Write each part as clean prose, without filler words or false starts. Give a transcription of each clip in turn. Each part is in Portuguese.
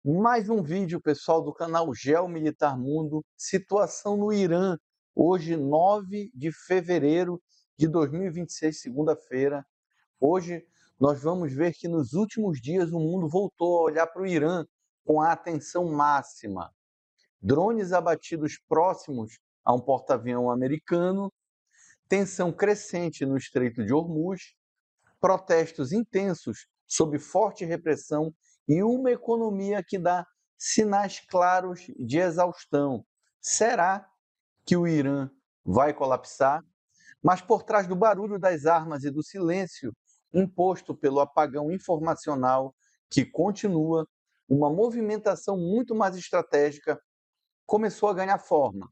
Mais um vídeo, pessoal, do canal Geomilitar Mundo. Situação no Irã, hoje, 9 de fevereiro de 2026, segunda-feira. Hoje, nós vamos ver que nos últimos dias o mundo voltou a olhar para o Irã com a atenção máxima. Drones abatidos próximos a um porta-avião americano, tensão crescente no Estreito de Hormuz, protestos intensos sob forte repressão e uma economia que dá sinais claros de exaustão. Será que o Irã vai colapsar? Mas por trás do barulho das armas e do silêncio imposto pelo apagão informacional que continua, uma movimentação muito mais estratégica começou a ganhar forma.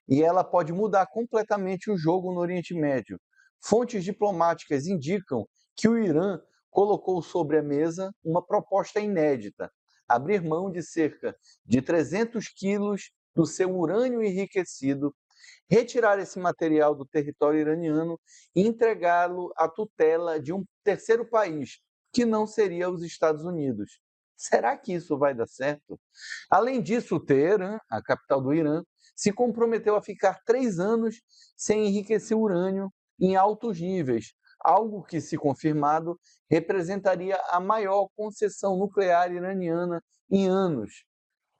E ela pode mudar completamente o jogo no Oriente Médio. Fontes diplomáticas indicam que o Irã colocou sobre a mesa uma proposta inédita: abrir mão de cerca de 300 quilos do seu urânio enriquecido, retirar esse material do território iraniano e entregá-lo à tutela de um terceiro país, que não seria os Estados Unidos. Será que isso vai dar certo? Além disso, Teherã, a capital do Irã, se comprometeu a ficar 3 anos sem enriquecer urânio em altos níveis, algo que, se confirmado, representaria a maior concessão nuclear iraniana em anos.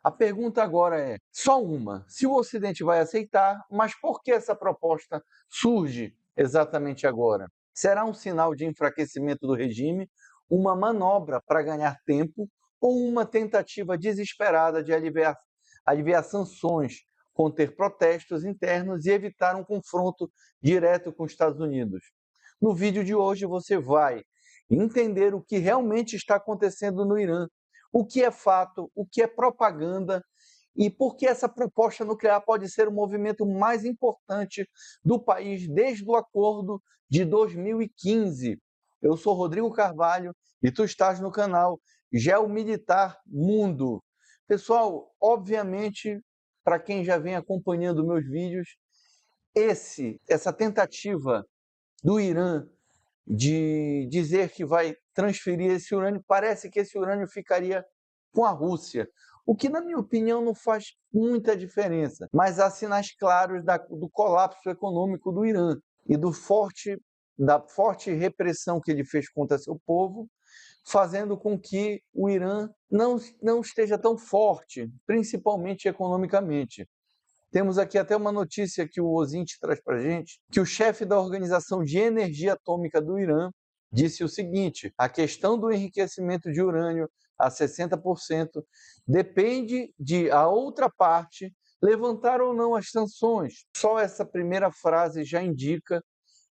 A pergunta agora é só uma: se o Ocidente vai aceitar, mas por que essa proposta surge exatamente agora? Será um sinal de enfraquecimento do regime, uma manobra para ganhar tempo ou uma tentativa desesperada de aliviar sanções, conter protestos internos e evitar um confronto direto com os Estados Unidos? No vídeo de hoje você vai entender o que realmente está acontecendo no Irã, o que é fato, o que é propaganda e por que essa proposta nuclear pode ser o movimento mais importante do país desde o acordo de 2015. Eu sou Rodrigo Carvalho e tu estás no canal Geomilitar Mundo. Pessoal, obviamente, para quem já vem acompanhando meus vídeos, essa tentativa do Irã de dizer que vai transferir esse urânio, parece que esse urânio ficaria com a Rússia, o que, na minha opinião, não faz muita diferença. Mas há sinais claros do colapso econômico do Irã e da forte repressão que ele fez contra seu povo, fazendo com que o Irã não esteja tão forte, principalmente economicamente. Temos aqui até uma notícia que o Ozint traz para a gente, que o chefe da Organização de Energia Atômica do Irã disse o seguinte: a questão do enriquecimento de urânio a 60% depende de a outra parte levantar ou não as sanções. Só essa primeira frase já indica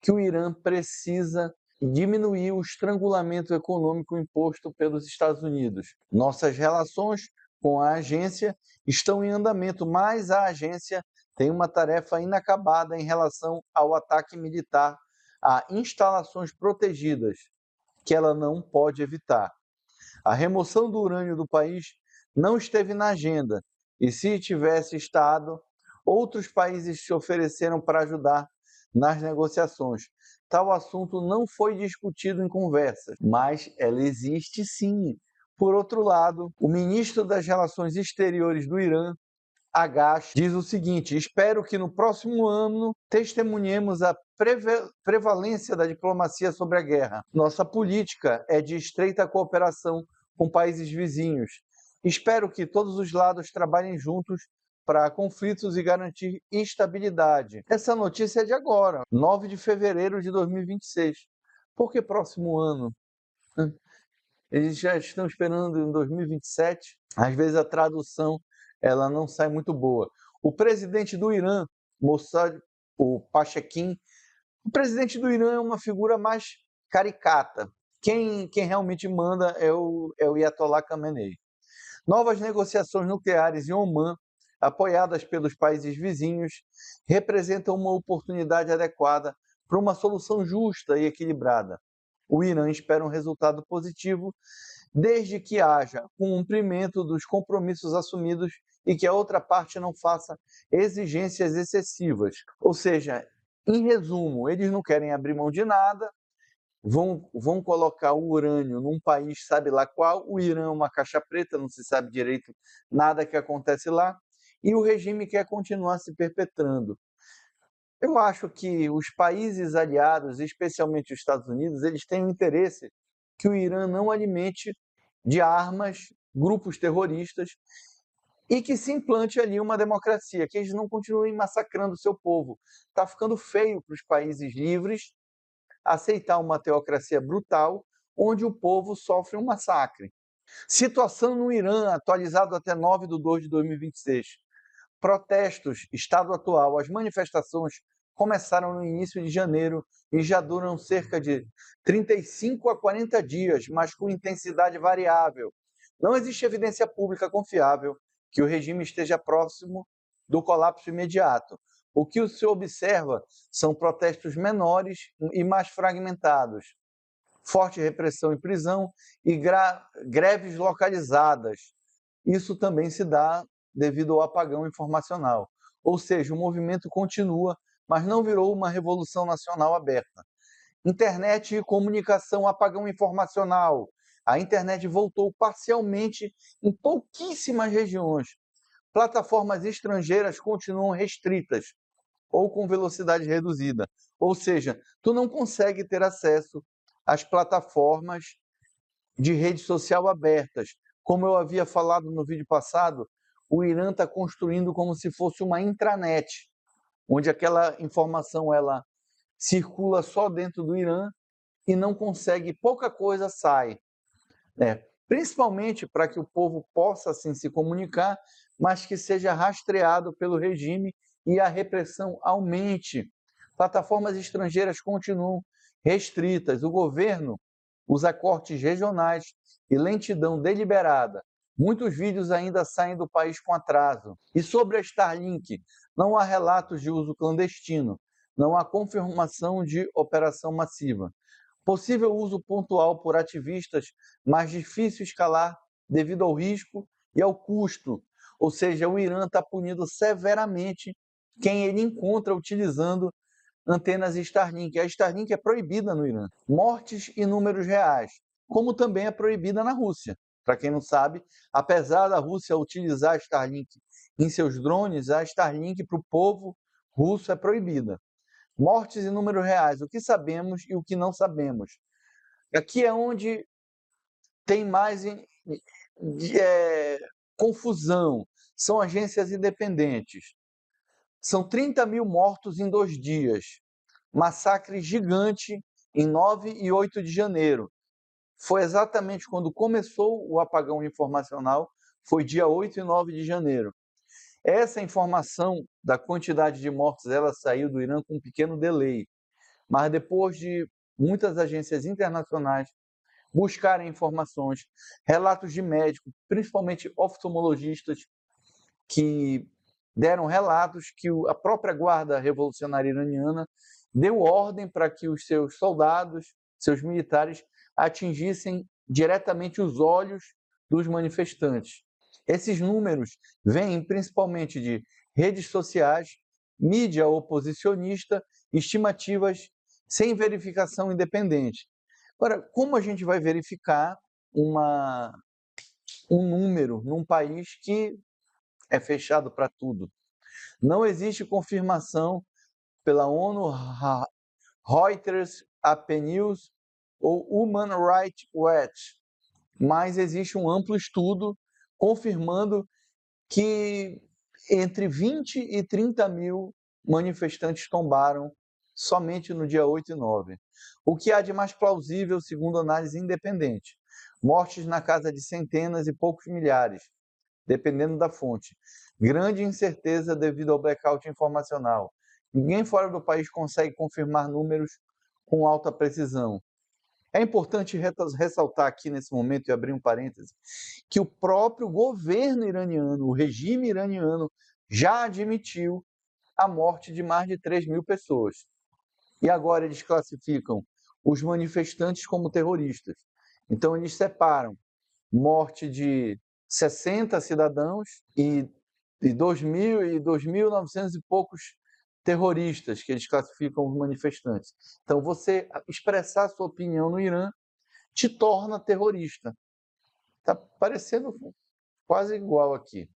que o Irã precisa diminuir o estrangulamento econômico imposto pelos Estados Unidos. Nossas relações com a agência estão em andamento, mas a agência tem uma tarefa inacabada em relação ao ataque militar a instalações protegidas, que ela não pode evitar. A remoção do urânio do país não esteve na agenda, e se tivesse estado, outros países se ofereceram para ajudar nas negociações. Tal assunto não foi discutido em conversas, mas ela existe sim. Por outro lado, o ministro das Relações Exteriores do Irã, Agache, diz o seguinte: espero que no próximo ano testemunhemos a prevalência da diplomacia sobre a guerra. Nossa política é de estreita cooperação com países vizinhos. Espero que todos os lados trabalhem juntos para conflitos e garantir estabilidade. Essa notícia é de agora, 9 de fevereiro de 2026. Por que próximo ano? Eles já estão esperando em 2027. Às vezes a tradução ela não sai muito boa. O presidente do Irã, Mossad, o Pashekin, o presidente do Irã é uma figura mais caricata. Quem realmente manda é o Ayatollah Khamenei. Novas negociações nucleares em Omã, apoiadas pelos países vizinhos, representam uma oportunidade adequada para uma solução justa e equilibrada. O Irã espera um resultado positivo desde que haja cumprimento dos compromissos assumidos e que a outra parte não faça exigências excessivas. Ou seja, em resumo, eles não querem abrir mão de nada, vão colocar o urânio num país, sabe lá qual, o Irã é uma caixa preta, não se sabe direito nada que acontece lá, e o regime quer continuar se perpetrando. Eu acho que os países aliados, especialmente os Estados Unidos, eles têm um interesse que o Irã não alimente de armas grupos terroristas e que se implante ali uma democracia, que eles não continuem massacrando o seu povo. Está ficando feio para os países livres aceitar uma teocracia brutal, onde o povo sofre um massacre. Situação no Irã, atualizado até 9/2/2026. Protestos, estado atual. As manifestações começaram no início de janeiro e já duram cerca de 35 a 40 dias, mas com intensidade variável. Não existe evidência pública confiável que o regime esteja próximo do colapso imediato. O que se observa são protestos menores e mais fragmentados, forte repressão e prisão e greves localizadas. Isso também se dá devido ao apagão informacional. Ou seja, o movimento continua, mas não virou uma revolução nacional aberta. Internet e comunicação, apagão informacional. A internet voltou parcialmente em pouquíssimas regiões. Plataformas estrangeiras continuam restritas ou com velocidade reduzida. Ou seja, tu não consegue ter acesso às plataformas de rede social abertas. Como eu havia falado no vídeo passado, o Irã está construindo como se fosse uma intranet, onde aquela informação ela circula só dentro do Irã e não consegue, pouca coisa sai, né? Principalmente para que o povo possa assim se comunicar, mas que seja rastreado pelo regime e a repressão aumente. Plataformas estrangeiras continuam restritas. O governo usa cortes regionais e lentidão deliberada. Muitos vídeos ainda saem do país com atraso. E sobre a Starlink, não há relatos de uso clandestino, não há confirmação de operação massiva. Possível uso pontual por ativistas, mas difícil escalar devido ao risco e ao custo. Ou seja, o Irã está punindo severamente quem ele encontra utilizando antenas Starlink. A Starlink é proibida no Irã. Mortes e números reais, como também é proibida na Rússia. Para quem não sabe, apesar da Rússia utilizar a Starlink em seus drones, a Starlink para o povo russo é proibida. Mortes e números reais, o que sabemos e o que não sabemos. Aqui é onde tem mais confusão. São agências independentes. São 30 mil mortos em 2 dias. Massacre gigante em 9 e 8 de janeiro. Foi exatamente quando começou o apagão informacional, foi dia 8 e 9 de janeiro. Essa informação da quantidade de mortos, ela saiu do Irã com um pequeno delay. Mas depois de muitas agências internacionais buscarem informações, relatos de médicos, principalmente oftalmologistas, que deram relatos que a própria Guarda Revolucionária Iraniana deu ordem para que os seus soldados, seus militares, atingissem diretamente os olhos dos manifestantes. Esses números vêm principalmente de redes sociais, mídia oposicionista, estimativas sem verificação independente. Agora, como a gente vai verificar um número num país que é fechado para tudo? Não existe confirmação pela ONU, Reuters, AP News ou Human Rights Watch, mas existe um amplo estudo confirmando que entre 20 e 30 mil manifestantes tombaram somente no dia 8 e 9. O que há de mais plausível, segundo análise independente? Mortes na casa de centenas e poucos milhares, dependendo da fonte. Grande incerteza devido ao blackout informacional. Ninguém fora do país consegue confirmar números com alta precisão. É importante ressaltar aqui nesse momento, e abrir um parêntese, que o próprio governo iraniano, o regime iraniano, já admitiu a morte de mais de 3 mil pessoas. E agora eles classificam os manifestantes como terroristas. Então eles separam morte de 60 cidadãos e 2.900 e poucos terroristas, que eles classificam os manifestantes. Então, você expressar sua opinião no Irã te torna terrorista. Está parecendo quase igual aqui.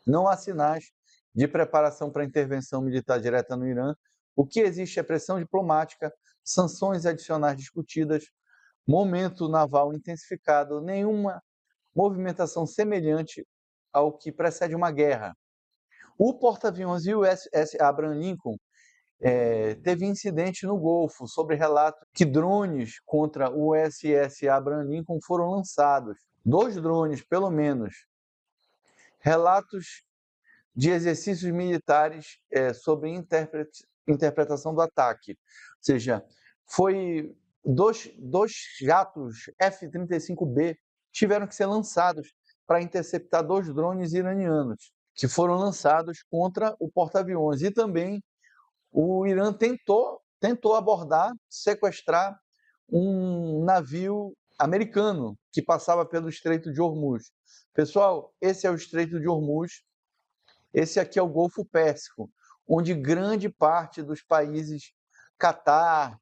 Não há sinais de preparação para intervenção militar direta no Irã. O que existe é pressão diplomática, sanções adicionais discutidas, momento naval intensificado, nenhuma movimentação semelhante ao que precede uma guerra. O porta-aviões USS Abraham Lincoln teve incidente no Golfo, sobre relato que drones contra o USS Abraham Lincoln foram lançados. 2 drones, pelo menos. Relatos de exercícios militares sobre interpretação do ataque. Ou seja, foi dois jatos F-35B tiveram que ser lançados para interceptar 2 drones iranianos, que foram lançados contra o porta-aviões. E também o Irã tentou abordar, sequestrar um navio americano que passava pelo Estreito de Hormuz. Pessoal, esse é o Estreito de Hormuz. Esse aqui é o Golfo Pérsico, onde grande parte dos países, Catar,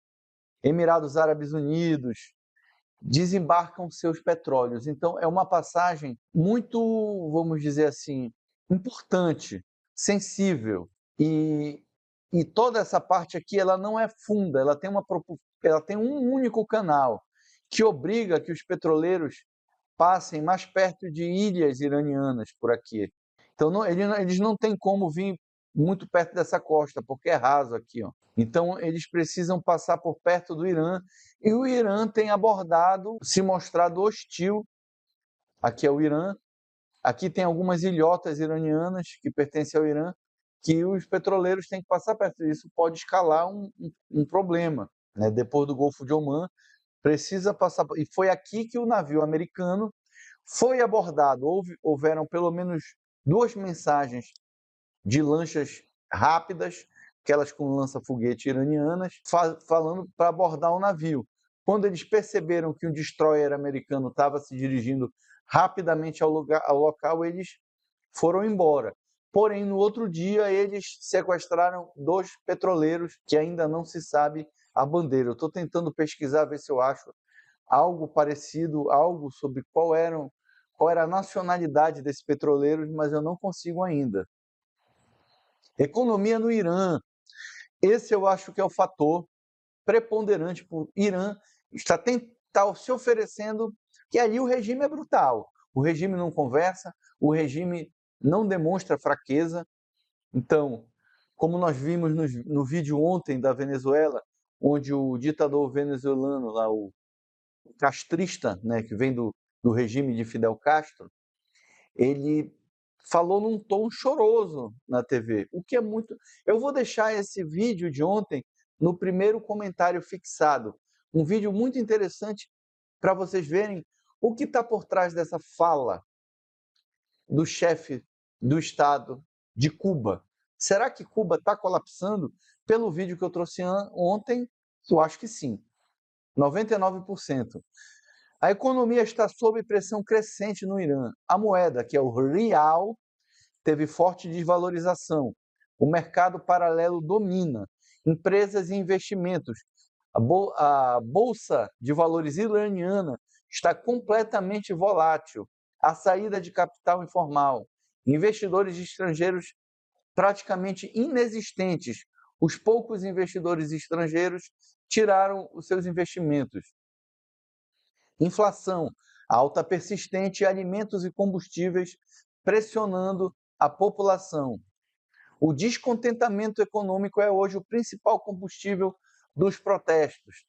Emirados Árabes Unidos, desembarcam seus petróleos. Então, é uma passagem muito, vamos dizer assim, importante, sensível. E toda essa parte aqui, ela não é funda, ela tem um único canal que obriga que os petroleiros passem mais perto de ilhas iranianas por aqui. Então, eles não têm como vir muito perto dessa costa, porque é raso aqui, ó. Então, eles precisam passar por perto do Irã, e o Irã tem abordado, se mostrado hostil. Aqui é o Irã, aqui tem algumas ilhotas iranianas que pertencem ao Irã, que os petroleiros têm que passar perto disso, pode escalar um problema. Né? Depois do Golfo de Omã, precisa passar. E foi aqui que o navio americano foi abordado. Houveram pelo menos 2 mensagens de lanchas rápidas, aquelas com lança-foguete iranianas, falando para abordar o navio. Quando eles perceberam que um destroyer americano estava se dirigindo rapidamente ao local, eles foram embora. Porém, no outro dia, eles sequestraram 2 petroleiros que ainda não se sabe a bandeira. Eu estou tentando pesquisar, ver se eu acho algo parecido, algo sobre qual era a nacionalidade desses petroleiros, mas eu não consigo ainda. Economia no Irã. Esse eu acho que é o fator preponderante para o Irã está se oferecendo, que ali o regime é brutal. O regime não conversa, o regime não demonstra fraqueza. Então, como nós vimos no vídeo ontem da Venezuela, onde o ditador venezuelano, lá, o castrista, né, que vem do regime de Fidel Castro, ele falou num tom choroso na TV, o que é muito... Eu vou deixar esse vídeo de ontem no primeiro comentário fixado, um vídeo muito interessante para vocês verem o que está por trás dessa fala do chefe do Estado de Cuba. Será que Cuba está colapsando? Pelo vídeo que eu trouxe ontem, eu acho que sim, 99%. A economia está sob pressão crescente no Irã. A moeda, que é o real, teve forte desvalorização. O mercado paralelo domina. Empresas e investimentos. A bolsa de valores iraniana está completamente volátil. A saída de capital informal. Investidores estrangeiros praticamente inexistentes. Os poucos investidores estrangeiros tiraram os seus investimentos. Inflação, alta persistente de alimentos e combustíveis pressionando a população. O descontentamento econômico é hoje o principal combustível dos protestos.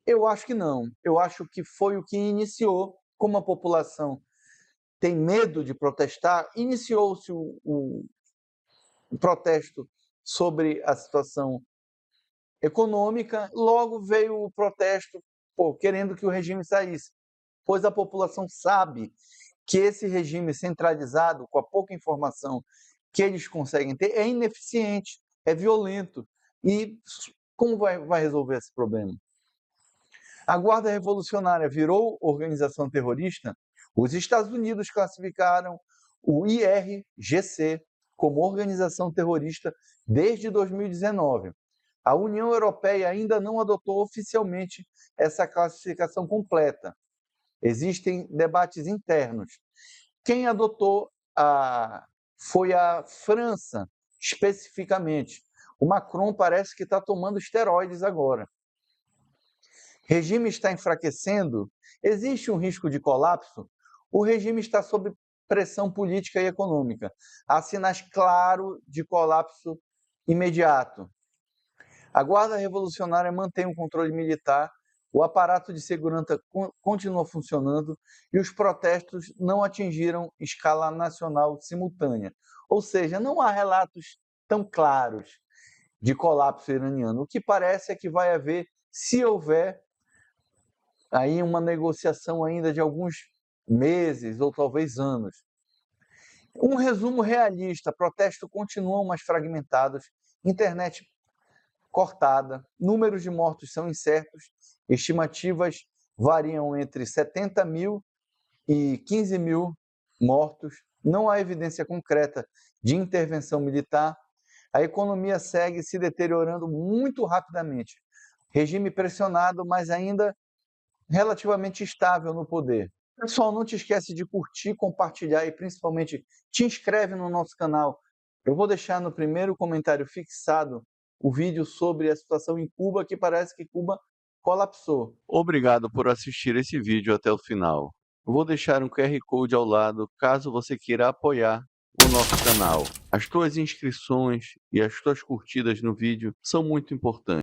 Eu acho que não. Eu acho que foi o que iniciou, como a população tem medo de protestar, iniciou-se o protesto sobre a situação econômica, logo veio o protesto querendo que o regime saísse, pois a população sabe que esse regime centralizado, com a pouca informação que eles conseguem ter, é ineficiente, é violento. E como vai resolver esse problema? A Guarda Revolucionária virou organização terrorista? Os Estados Unidos classificaram o IRGC como organização terrorista desde 2019. A União Europeia ainda não adotou oficialmente essa classificação completa. Existem debates internos. Quem adotou foi a França, especificamente. O Macron parece que está tomando esteroides agora. O regime está enfraquecendo? Existe um risco de colapso? O regime está sob pressão política e econômica. Há sinais claros de colapso imediato. A Guarda Revolucionária mantém o controle militar, o aparato de segurança continua funcionando e os protestos não atingiram escala nacional simultânea. Ou seja, não há relatos tão claros de colapso iraniano. O que parece é que vai haver, se houver, aí uma negociação ainda de alguns meses ou talvez anos. Um resumo realista: protestos continuam mais fragmentados, internet cortada, números de mortos são incertos, estimativas variam entre 70 mil e 15 mil mortos, não há evidência concreta de intervenção militar, a economia segue se deteriorando muito rapidamente, regime pressionado, mas ainda relativamente estável no poder. Pessoal, não te esquece de curtir, compartilhar e principalmente te inscreve no nosso canal. Eu vou deixar no primeiro comentário fixado o vídeo sobre a situação em Cuba, que parece que Cuba colapsou. Obrigado por assistir esse vídeo até o final. Eu vou deixar um QR Code ao lado, caso você queira apoiar o nosso canal. As tuas inscrições e as tuas curtidas no vídeo são muito importantes.